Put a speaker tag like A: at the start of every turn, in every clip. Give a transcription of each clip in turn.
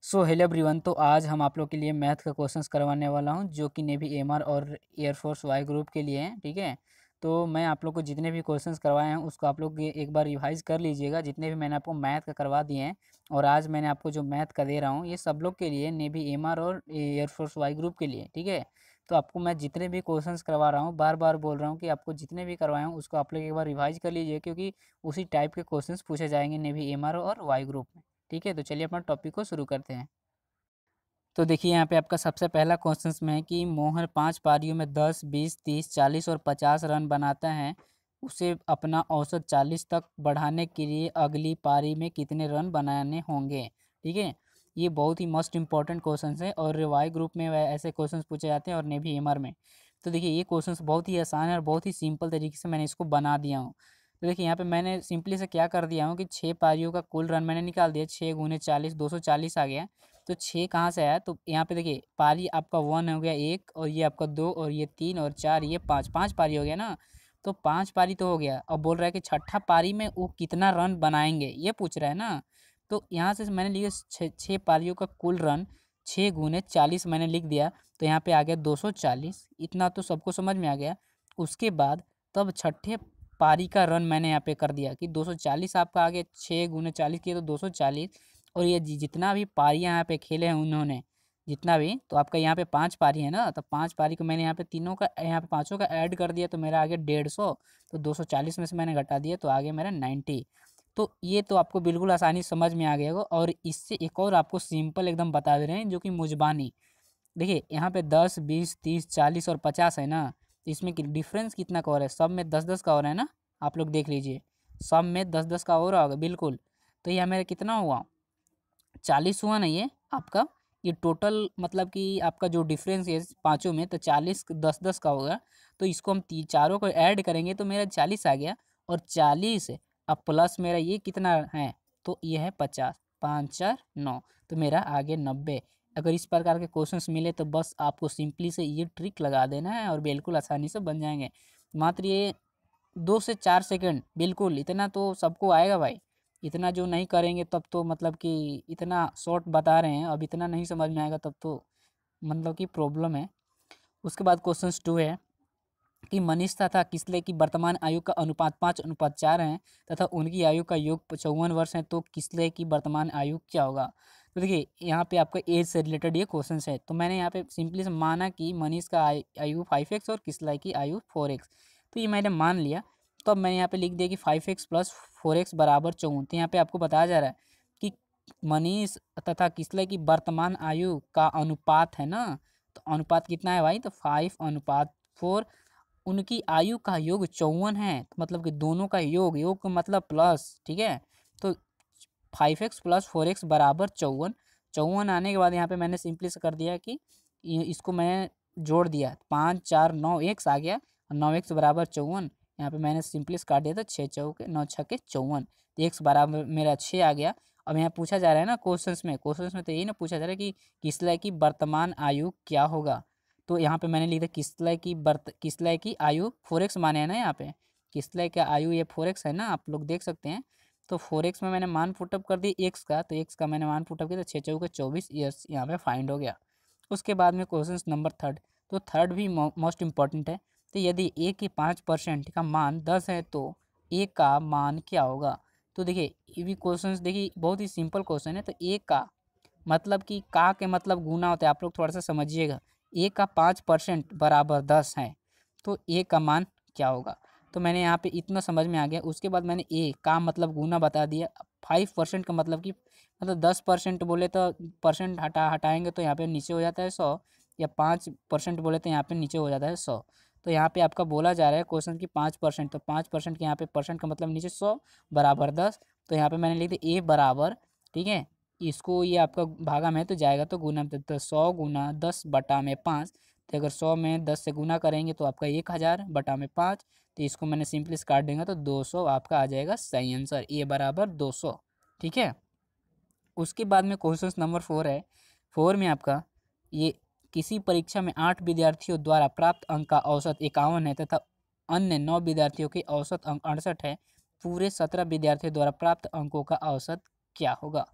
A: Hello everyone. तो आज हम आप लोग के लिए मैथ का क्वेश्चंस करवाने वाला हूं जो कि नेवी एमआर और एयरफोर्स वाई ग्रुप के लिए हैं। ठीक है। तो मैं आप लोग को जितने भी क्वेश्चंस करवाए हैं उसको आप लोग एक बार रिवाइज कर लीजिएगा, जितने भी मैंने आपको मैथ का करवा दिए हैं। और आज मैंने आपको जो मैथ का दे रहा हूँ ये सब लोग के लिए, नेवी एमआर और एयरफोर्स वाई ग्रुप के लिए। ठीक है। तो आपको मैं जितने भी क्वेश्चंस करवा रहा हूँ बार बार बोल रहा हूँ कि आपको जितने भी करवाए हूँ उसको आप लोग एक बार रिवाइज कर लीजिए, क्योंकि उसी टाइप के क्वेश्चंस पूछे जाएंगे नेवी एमआर और वाई ग्रुप में। ठीक है। तो चलिए अपना टॉपिक को शुरू करते हैं। तो देखिए यहाँ पे आपका सबसे पहला क्वेश्चन में है कि मोहन 5 पारियों में 10, 20, 30, 40 और 50 रन बनाता है। उसे अपना औसत 40 तक बढ़ाने के लिए अगली पारी में कितने रन बनाने होंगे। ठीक है। ये बहुत ही मोस्ट इंपॉर्टेंट क्वेश्चन है और वाई ग्रुप में ऐसे क्वेश्चन पूछे जाते हैं और नेवी एमआर में। तो देखिए ये क्वेश्चन बहुत ही आसान है और बहुत ही सिंपल तरीके से मैंने इसको बना दिया हूँ। तो देखिए यहाँ पे मैंने सिंपली से क्या कर दिया हूँ कि 6 पारियों का कुल रन मैंने निकाल दिया। 6 × 40 240 आ गया। तो 6 कहाँ से आया, तो यहाँ पे देखिए पारी आपका 1 हो गया, 1 और ये आपका 2 और ये 3 और 4 ये 5, 5 पारी हो गया ना। तो 5 पारी तो हो गया। अब बोल रहा है कि छठा पारी में वो कितना रन बनाएंगे ये पूछ रहा है ना। तो यहाँ से मैंने लिया 6 पारियों का कुल रन 6 × 40 मैंने लिख दिया। तो यहाँ पे आ गया 240। इतना तो सबको समझ में आ गया। उसके बाद तब छठे पारी का रन मैंने यहाँ पे कर दिया कि 240 आपका आ गया। 6 × 40 किया तो 240। और ये जितना भी पारियाँ यहाँ पे खेले हैं उन्होंने, जितना भी, तो आपका यहाँ पे 5 पारी है ना। तो 5 पारी को मैंने यहाँ पे तीनों का, यहाँ पे पाँचों का ऐड कर दिया तो मेरा आ गया 150। तो 240 में से मैंने घटा दिया तो आ गया मेरा 90। तो ये तो आपको बिल्कुल आसानी से समझ में आ गया होगा। और इससे एक और आपको सिंपल एकदम बता दे रहे हैं जो कि मुजबानी। देखिए यहाँ पे 10, 20, 30, 40 और 50 है ना। इसमें डिफरेंस कितना का हो रहा है, सब में 10-10 का हो रहा है ना। आप लोग देख लीजिए, सब में 10-10 का हो रहा होगा बिल्कुल। तो यह मेरा कितना हुआ, 40 हुआ नहीं है आपका। ये टोटल मतलब कि आपका जो डिफरेंस है पाँचों में, तो 40 10-10 का होगा। तो इसको हम चारों को ऐड करेंगे तो मेरा 40 आ गया। और 40 अब प्लस मेरा ये कितना है, तो ये है 50। 5 4 9, तो मेरा आ गया 90। अगर इस प्रकार के क्वेश्चंस मिले तो बस आपको सिंपली से ये ट्रिक लगा देना है और बिल्कुल आसानी से बन जाएंगे। मात्र ये 2 से 4 सेकंड, बिल्कुल इतना तो सबको आएगा भाई। इतना जो नहीं करेंगे तब तो मतलब कि इतना शॉर्ट बता रहे हैं, अब इतना नहीं समझ में आएगा तब तो मतलब कि प्रॉब्लम है। उसके बाद क्वेश्चन 2 है कि मनीष तथा किसले की वर्तमान आयु का अनुपात 5:4 है तथा उनकी आयु का योग 54 वर्ष है। तो किसले की वर्तमान आयु क्या होगा। तो देखिए यहाँ पे आपका एज से रिलेटेड ये क्वेश्चन है। तो मैंने यहाँ पे सिंपली से माना कि मनीष का आयु 5x और किसला की आयु 4x। तो ये मैंने मान लिया। तो अब मैंने यहाँ पे लिख दिया कि 5x + 4x = 54। तो यहाँ पे आपको बताया जा रहा है कि मनीष तथा किसले की वर्तमान आयु का अनुपात है ना। तो अनुपात कितना है भाई, तो 5:4। उनकी आयु का योग 54 है, तो मतलब कि दोनों का योग, योग का मतलब प्लस। ठीक है। तो 5x + 4x = 54। 54 आने के बाद यहाँ पे मैंने सिंपली से कर दिया कि इसको मैं जोड़ दिया, 5 4 9 x आ गया। 9x = 54। यहाँ पे मैंने सिंपली से काट दिया था, 6 × 4 = 9 × 6 = 54। तो x बराबर मेरा 6 आ गया। अब यहाँ पूछा जा रहा है ना क्वेश्चंस में तो यही ना पूछा जा रहा है कि किसलय की वर्तमान आयु क्या होगा। तो यहाँ पे मैंने लिखा किसलय की आयु 4x माने है ना। यहाँ पे किसलय का आयु ये 4x है ना, आप लोग देख सकते हैं। तो 4x में मैंने मान पुटअप कर दिया x का, तो x का मैंने मान पुटअप किया तो 6 × 4 = 24 ईयर्स यहाँ पे फाइंड हो गया। उसके बाद में क्वेश्चन नंबर 3। तो थर्ड भी मोस्ट इंपॉर्टेंट है। तो यदि a के 5% का मान 10 है तो a का मान क्या होगा। तो देखिए ये भी क्वेश्चन देखिए बहुत ही सिंपल क्वेश्चन है। तो a का मतलब कि का के मतलब गुना होता है, आप लोग थोड़ा सा समझिएगा। ए का 5% बराबर 10 है, तो ए का मान क्या होगा। तो मैंने यहाँ पे इतना समझ में आ गया। उसके बाद मैंने ए का मतलब गुना बता दिया। 5% का मतलब कि मतलब 10% बोले तो परसेंट हटाएंगे तो यहाँ पे नीचे हो जाता है 100, या 5% बोले तो यहाँ पे नीचे हो जाता है 100। तो यहाँ पे आपका बोला जा रहा है क्वेश्चन की 5%, तो 5% के यहाँ पे परसेंट का मतलब नीचे 100 बराबर 10। तो यहाँ पे मैंने लिख दिया ए बराबर, ठीक है, इसको ये आपका भागा में तो जाएगा तो गुना में, तो 100 × 10/5। तो अगर 100 में 10 से गुना करेंगे तो आपका 1000/5। तो इसको मैंने सिंपली से काट देंगे तो 200 आपका आ जाएगा सही आंसर, ए बराबर 200। ठीक है। उसके बाद में क्वेश्चन नंबर 4 है। 4 में आपका ये किसी परीक्षा में 8 विद्यार्थियों द्वारा प्राप्त अंक का औसत 51 है तथा अन्य 9 विद्यार्थियों के औसत अंक 68 है। पूरे 17 विद्यार्थियों द्वारा प्राप्त अंकों का औसत क्या होगा।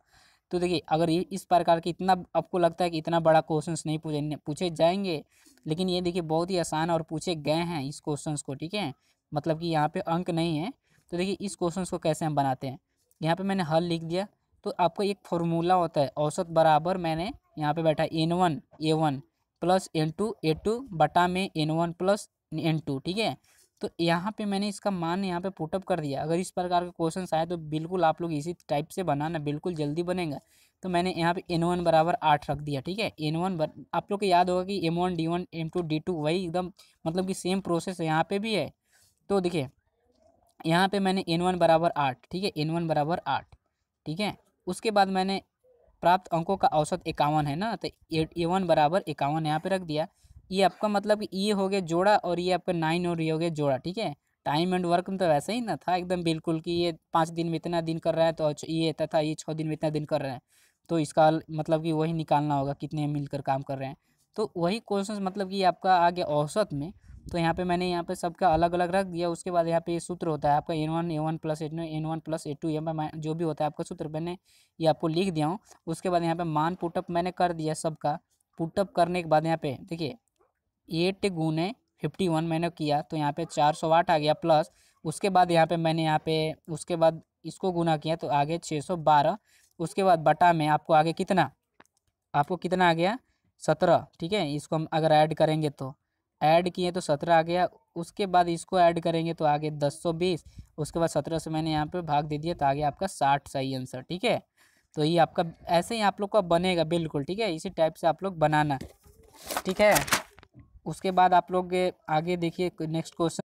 A: तो देखिए अगर ये इस प्रकार के इतना आपको लगता है कि इतना बड़ा क्वेश्चंस नहीं पूछे पूछे जाएंगे, लेकिन ये देखिए बहुत ही आसान और पूछे गए हैं इस क्वेश्चंस को, ठीक है, मतलब कि यहाँ पे अंक नहीं है। तो देखिए इस क्वेश्चंस को कैसे हम बनाते हैं, यहाँ पे मैंने हल लिख दिया। तो आपको एक फॉर्मूला होता है औसत बराबर, मैंने यहाँ पे बैठा N1 प्लस N2 बटा में N1 प्लस N2, ठीक है। तो यहाँ पे मैंने इसका मान यहाँ पे पुटअप कर दिया। अगर इस प्रकार के क्वेश्चन आए तो बिल्कुल आप लोग इसी टाइप से बनाना, बिल्कुल जल्दी बनेगा। तो मैंने यहाँ पे N1 बराबर 8 रख दिया, ठीक है। आप लोग को याद होगा कि M1 D1 M2 D2 वही एकदम मतलब कि सेम प्रोसेस यहाँ पे भी है। तो देखिए यहाँ पे मैंने N1 बराबर 8, ठीक है, N1 बराबर 8, ठीक है। उसके बाद मैंने प्राप्त अंकों का औसत 51 है ना, तो A1 बराबर 51 यहाँ पे रख दिया। ये आपका मतलब कि ये हो गया जोड़ा और ये आपका 9 और ये हो गया जोड़ा, ठीक है। टाइम एंड वर्क में तो वैसे ही ना था एकदम बिल्कुल कि ये 5 दिन में इतना दिन कर रहा है तो ये तथा ये 6 दिन में इतना दिन कर रहे हैं, तो इसका मतलब कि वही निकालना होगा कितने मिलकर काम कर रहे हैं। तो वही क्वेश्चन मतलब कि आपका आ गया औसत में। तो यहाँ पे मैंने यहाँ पे सबका अलग अलग रख दिया। उसके बाद यहाँ पे ये सूत्र होता है आपका N1 plus N1 plus A2 यहाँ पे जो भी होता है आपका सूत्र मैंने ये आपको लिख दिया हूँ। उसके बाद यहाँ पे मान पुटअप मैंने कर दिया सबका। पुटअप करने के बाद यहाँ पे देखिए 8 गुने 51 मैंने किया तो यहाँ पे 408 आ गया, प्लस उसके बाद यहाँ पे मैंने यहाँ पे उसके बाद इसको गुना किया तो आगे 612। उसके बाद बटा में आपको कितना आ गया 17, ठीक है। इसको हम अगर ऐड करेंगे तो ऐड किए तो 17 आ गया। उसके बाद इसको ऐड करेंगे तो आगे 1020। उसके बाद 17 से मैंने यहाँ पे भाग दे दिया तो आगे आपका 60 सही आंसर, ठीक है। तो ये आपका ऐसे ही आप लोग का बनेगा बिल्कुल, ठीक है, इसी टाइप से आप लोग बनाना, ठीक है। उसके बाद आप लोग आगे देखिए नेक्स्ट क्वेश्चन।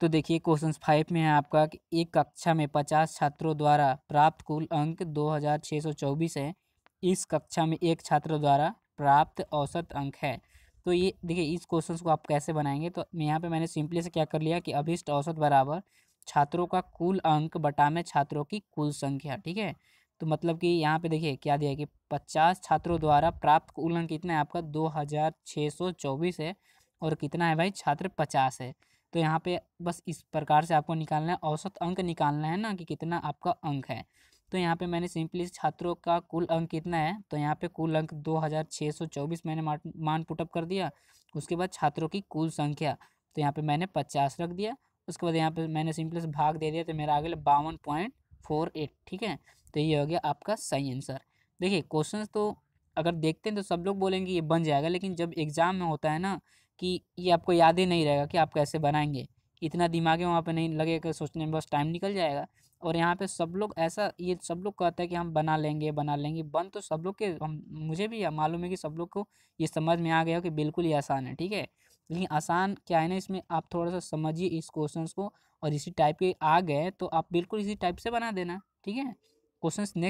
A: तो देखिए क्वेश्चन 5 में है आपका कि एक कक्षा में 50 छात्रों द्वारा प्राप्त कुल अंक 2624 है। इस कक्षा में एक छात्र द्वारा प्राप्त औसत अंक है। तो ये देखिए इस क्वेश्चन को आप कैसे बनाएंगे, तो यहाँ पे मैंने सिंपली से क्या कर लिया कि अभिष्ट औसत बराबर छात्रों का कुल अंक बटा में छात्रों की कुल संख्या, ठीक है। तो मतलब कि यहाँ पे देखिए क्या दिया कि 50 छात्रों द्वारा प्राप्त कुल अंक कितना है आपका 2624 है, और कितना है भाई छात्र 50 है। तो यहाँ पे बस इस प्रकार से आपको निकालना है, औसत अंक निकालना है ना कि कितना आपका अंक है। तो यहाँ पे मैंने सिंपली छात्रों का कुल अंक कितना है, तो यहाँ पे कुल अंक 2624 मैंने मान पुटअप कर दिया। उसके बाद छात्रों की कुल संख्या तो यहाँ पे मैंने 50 रख दिया। उसके बाद यहाँ पे मैंने सिंपली से भाग दे दिया तो मेरा आ गया 52.48, ठीक है। तो ये हो गया आपका सही आंसर। देखिए क्वेश्चन तो अगर देखते हैं तो सब लोग बोलेंगे ये बन जाएगा, लेकिन जब एग्ज़ाम में होता है ना कि ये आपको याद ही नहीं रहेगा कि आप कैसे बनाएंगे, इतना दिमाग वहाँ पे नहीं लगेगा, सोचने में बस टाइम निकल जाएगा। और यहाँ पे सब लोग ऐसा ये सब लोग कहते हैं कि हम बना लेंगे बन तो सब लोग के हम मुझे भी मालूम है कि सब लोग को ये समझ में आ गया हो कि बिल्कुल ही आसान है, ठीक है। लेकिन आसान क्या है ना, इसमें आप थोड़ा सा समझिए इस क्वेश्चन को, और इसी टाइप के आ गए तो आप बिल्कुल इसी टाइप से बना देना, ठीक है। क्वेश्चन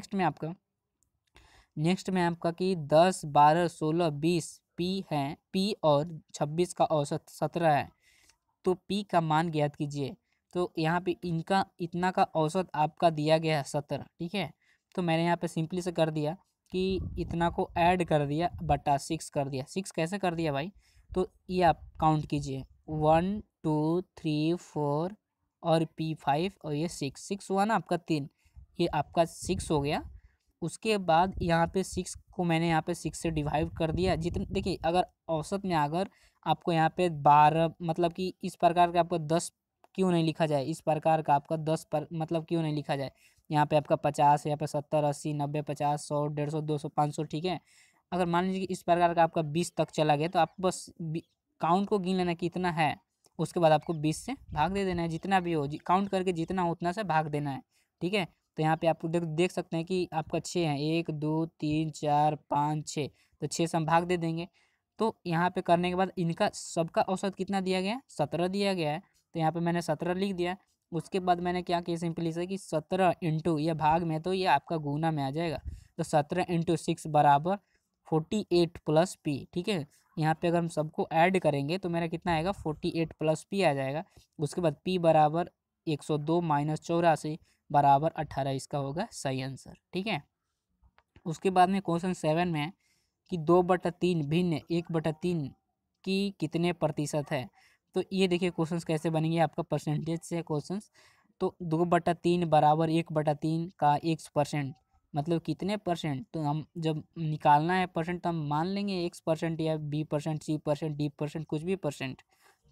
A: नेक्स्ट में आपका कि 10 12 16 20 पी है, पी और 26 का औसत 17 है, तो पी का मान ज्ञात कीजिए। तो यहाँ पे इनका इतना का औसत आपका दिया गया है 17, ठीक है। तो मैंने यहाँ पे सिंपली से कर दिया कि इतना को ऐड कर दिया बटा 6 कर दिया। 6 कैसे कर दिया भाई, तो ये आप काउंट कीजिए 1 2 3 4 और P5 और ये 6 हुआ ना आपका 3, ये आपका 6 हो गया। उसके बाद यहाँ पे 6 को मैंने यहाँ पे 6 से डिवाइड कर दिया। जितने देखिए अगर औसत में अगर आपको यहाँ पे 12 मतलब कि इस प्रकार का आपको 10 क्यों नहीं लिखा जाए, इस प्रकार का आपका 10 पर मतलब क्यों नहीं लिखा जाए। यहाँ पे आपका 50, यहाँ पे 70 80 90 50 100 150 200 500, ठीक है। अगर मान लीजिए कि इस प्रकार का आपका 20 तक चला गया तो आप बस काउंट को गिन लेना कितना है। उसके बाद आपको 20 से भाग दे देना है, जितना भी हो काउंट करके जितना हो उतना से भाग देना है, ठीक है। तो यहाँ पे आप देख सकते हैं कि आपका 6 है, 1 2 3 4 5 6, तो 6 से हम भाग दे देंगे। तो यहाँ पे करने के बाद इनका सबका औसत कितना दिया गया है 17 दिया गया है, तो यहाँ पे मैंने 17 लिख दिया। उसके बाद मैंने क्या किया सिंपली से कि 17 इंटू ये भाग में तो ये आपका गुना में आ जाएगा। तो 17 इंटू 6 बराबर 48 प्लस पी, ठीक है। यहाँ पे अगर हम सबको ऐड करेंगे तो मेरा कितना आएगा 48 प्लस पी आ जाएगा। उसके बाद पी बराबर 102 माइनस 84 बराबर 18, इसका होगा सही आंसर, ठीक है। उसके बाद में क्वेश्चन 7 में है कि 2/3 भिन्न 1/3 की कितने प्रतिशत है। तो ये देखिए क्वेश्चंस कैसे बनेंगे, आपका परसेंटेज से क्वेश्चंस। तो 2/3 बराबर 1/3 का 1%, मतलब कितने परसेंट, तो हम जब निकालना है परसेंट तो हम मान लेंगे X% या B% C% D% कुछ भी परसेंट,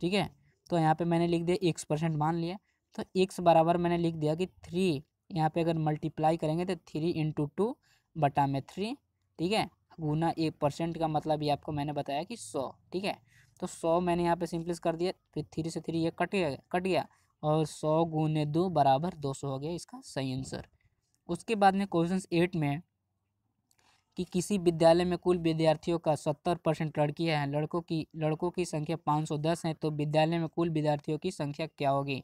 A: ठीक है। तो यहाँ पे मैंने लिख दिया X% मान लिया। तो X बराबर मैंने लिख दिया कि 3, यहाँ पे अगर मल्टीप्लाई करेंगे तो 3 × 2 /3, ठीक है, गुना 1% का मतलब ये आपको मैंने बताया कि 100, ठीक है। तो 100 मैंने यहाँ पे सिंपलिस कर दिया, फिर 3 से 3 ये कट गया और 100 × 2 = 200 हो गया इसका सही आंसर। उसके बाद में क्वेश्चन 8 में कि किसी विद्यालय में कुल विद्यार्थियों का 70% लड़कियां हैं, लड़कों की संख्या 510 है, तो विद्यालय में कुल विद्यार्थियों की संख्या क्या होगी।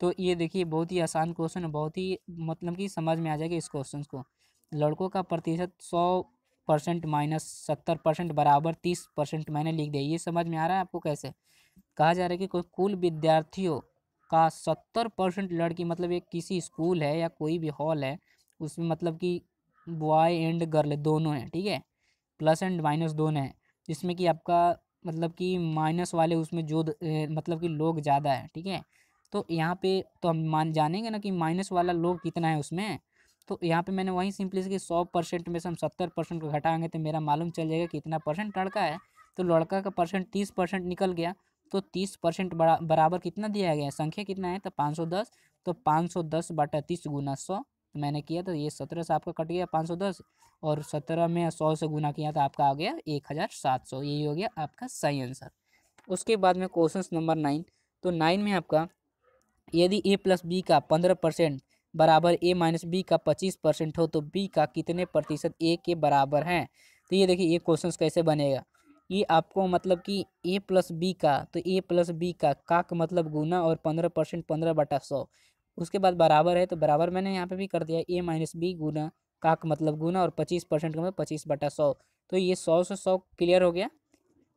A: तो ये देखिए बहुत ही आसान क्वेश्चन है, बहुत ही मतलब कि समझ में आ जाएगा इस क्वेश्चन को। लड़कों का प्रतिशत 100% माइनस 70% बराबर 30% मैंने लिख दिया। ये समझ में आ रहा है आपको कैसे कहा जा रहा है कि कुल विद्यार्थियों का 70% लड़की, मतलब ये किसी स्कूल है या कोई भी हॉल है, उसमें मतलब कि बॉय एंड गर्ल दोनों हैं, ठीक है, प्लस एंड माइनस दोनों हैं, जिसमें कि आपका मतलब कि माइनस वाले उसमें जो मतलब कि लोग ज़्यादा है, ठीक है। तो यहाँ पे तो हम मान जानेंगे ना कि माइनस वाला लोग कितना है उसमें। तो यहाँ पे मैंने वही सिंपली कि 100% में से हम 70% को घटाएंगे तो मेरा मालूम चल जाएगा कितना परसेंट लड़का है। तो लड़का का परसेंट 30% निकल गया। तो 30% बराबर कितना दिया गया है, संख्या कितना है, तो 510। तो 510/30 × 100 मैंने किया तो ये 17 से आपका कट गया 510, और 17 में 100 से गुना किया तो आपका आ गया 1700। यही हो गया आपका सही आंसर। उसके बाद में क्वेश्चन नंबर 9। तो 9 में आपका यदि A+B का 15% बराबर A-B का 25% हो तो B का कितने प्रतिशत A के बराबर है। तो ये देखिए ये क्वेश्चन कैसे बनेगा। ये आपको मतलब कि A+B का, तो A+B का मतलब गुना और 15% 15/100। उसके बाद बराबर है तो बराबर मैंने यहाँ पे भी कर दिया A-B गुना का मतलब गुना और 25% का मतलब 25/100। तो ये 100 से 100 क्लियर हो गया।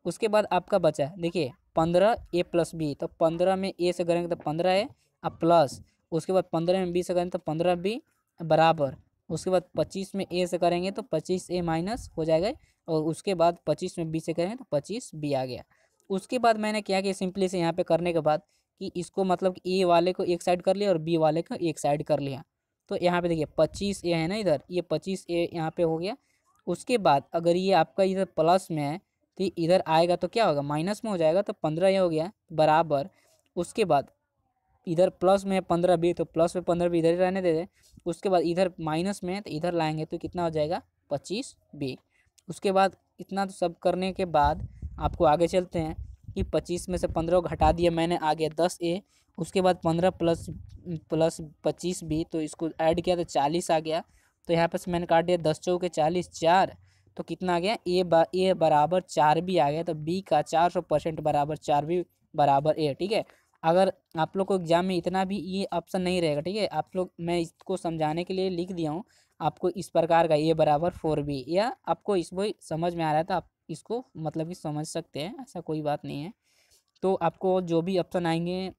A: उसके बाद आपका बचा देखिए 15A+B, तो 15 में A से करेंगे तो 15 है अब प्लस, उसके बाद 15 में B से करेंगे तो 15B बराबर, उसके बाद 25 में A से करेंगे तो 25A माइनस हो जाएगा, और उसके बाद 25 में B से करेंगे तो 25B आ गया। उसके बाद मैंने क्या किया सिंपली से यहाँ पे करने के बाद कि इसको मतलब कि A वाले को एक साइड कर लिया और B वाले को एक साइड कर लिया। तो यहाँ पे देखिए 25A है ना, इधर ये 25A यहाँ पे हो गया। उसके बाद अगर ये आपका इधर प्लस में है तो इधर आएगा तो क्या होगा, माइनस में हो जाएगा, तो 15 ये हो गया बराबर। उसके बाद इधर प्लस में है 15B, तो प्लस में 15B इधर ही रहने दे दे। उसके बाद इधर माइनस में है तो इधर लाएंगे तो कितना हो जाएगा 25B। उसके बाद इतना तो सब करने के बाद आपको आगे चलते हैं कि 25 में से 15 को घटा दिया मैंने, आ गया 10A। उसके बाद 15 प्लस प्लस 25B, तो इसको ऐड किया तो 40 आ गया। तो यहाँ पर से मैंने काट दिया 10 चौके 40 4, तो कितना आ गया ए बराबर 4B आ गया। तो B का 400% बराबर 4B बराबर A, ठीक है। अगर आप लोग को एग्जाम में इतना भी ये ऑप्शन नहीं रहेगा, ठीक है, आप लोग मैं इसको समझाने के लिए लिख दिया हूँ आपको इस प्रकार का A बराबर 4B, या आपको इसको समझ में आ रहा है तो आप इसको मतलब कि समझ सकते हैं, ऐसा कोई बात नहीं है। तो आपको जो भी ऑप्शन आएंगे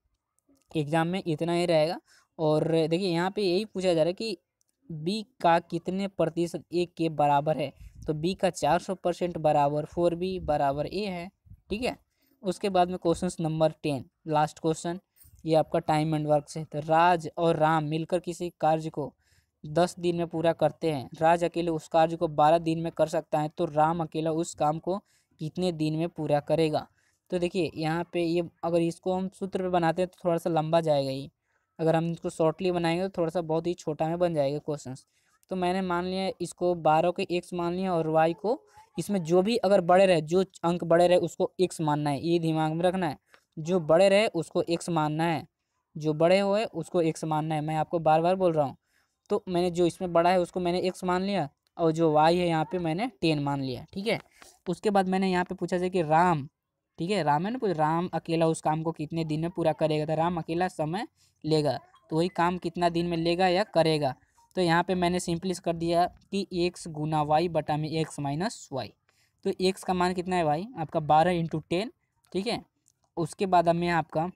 A: एग्जाम में इतना ही रहेगा। और देखिए यहाँ पे यही पूछा जा रहा है कि बी का कितने प्रतिशत ए के बराबर है। तो बी का 400% बराबर 4B बराबर ए है, ठीक है। उसके बाद में क्वेश्चन नंबर 10 लास्ट क्वेश्चन, ये आपका टाइम एंड वर्क से। तो राज और राम मिलकर किसी कार्य को 10 दिन में पूरा करते हैं। राज अकेले उस कार्य को 12 दिन में कर सकता है, तो राम अकेला उस काम को कितने दिन में पूरा करेगा। तो देखिए यहाँ पे ये अगर इसको हम सूत्र पे बनाते हैं तो थोड़ा सा लंबा जाएगा ये, अगर हम इसको शॉर्टली बनाएंगे तो थोड़ा सा बहुत ही छोटा में बन जाएगा क्वेश्चंस। तो मैंने मान लिया इसको 12 के एक्स मान लिया, और वाई को इसमें जो भी अगर बड़े रहे, जो अंक बड़े रहे उसको एक्स मानना है, ये दिमाग में रखना है। जो बड़े रहे उसको एक्स मानना है, जो बड़े हुए उसको एक्स मानना है, मैं आपको बार बार बोल रहा हूँ। तो मैंने जो इसमें बड़ा है उसको मैंने एक्स मान लिया, और जो वाई है यहाँ पे मैंने 10 मान लिया, ठीक है। उसके बाद मैंने यहाँ पे पूछा था कि राम, ठीक है, राम है ना, राम अकेला उस काम को कितने दिन में पूरा करेगा। तो राम अकेला समय लेगा, तो वही काम कितना दिन में लेगा या करेगा। तो यहाँ पे मैंने सिंपली कर दिया कि एक्स गुना वाई बटा में एक्स माइनस वाई। तो एक्स का मान कितना है भाई आपका 12 × 10, ठीक है। उसके बाद अब मैं आपका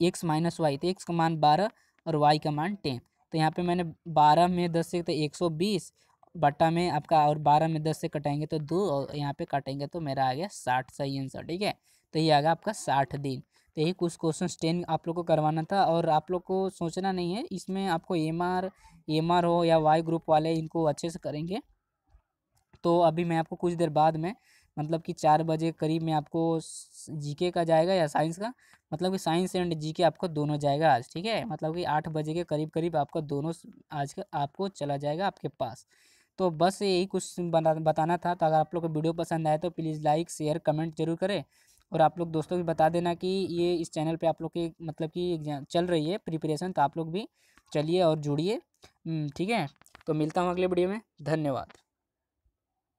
A: एक्स माइनस वाई, तो एक्स का मान 12 और वाई का मान 10। तो यहाँ पे मैंने 12 में 10 से तो 120 बटा में आपका, और 12 में 10 से कटाएंगे तो 2, और यहाँ पे काटेंगे तो मेरा आ गया 60 सही आंसर, ठीक है। तो ये आ गया आपका 60 दिन। तो यही कुछ क्वेश्चन 10 आप लोग को करवाना था, और आप लोग को सोचना नहीं है, इसमें आपको एम आर हो या वाई ग्रुप वाले इनको अच्छे से करेंगे। तो अभी मैं आपको कुछ देर बाद में, मतलब कि 4 बजे करीब में आपको जीके का जाएगा या साइंस का, मतलब कि साइंस एंड जीके आपको दोनों जाएगा आज, ठीक है। मतलब कि 8 बजे के करीब करीब आपका दोनों आज का आपको चला जाएगा आपके पास। तो बस यही कुछ बताना था। तो अगर आप लोग को वीडियो पसंद आए तो प्लीज़ लाइक शेयर कमेंट जरूर करें, और आप लोग दोस्तों को भी बता देना कि ये इस चैनल पे आप लोग की मतलब कि एग्जाम चल रही है प्रिपरेशन, तो आप लोग भी चलिए और जुड़िए। ठीक है। तो मिलता हूँ अगले वीडियो में। धन्यवाद।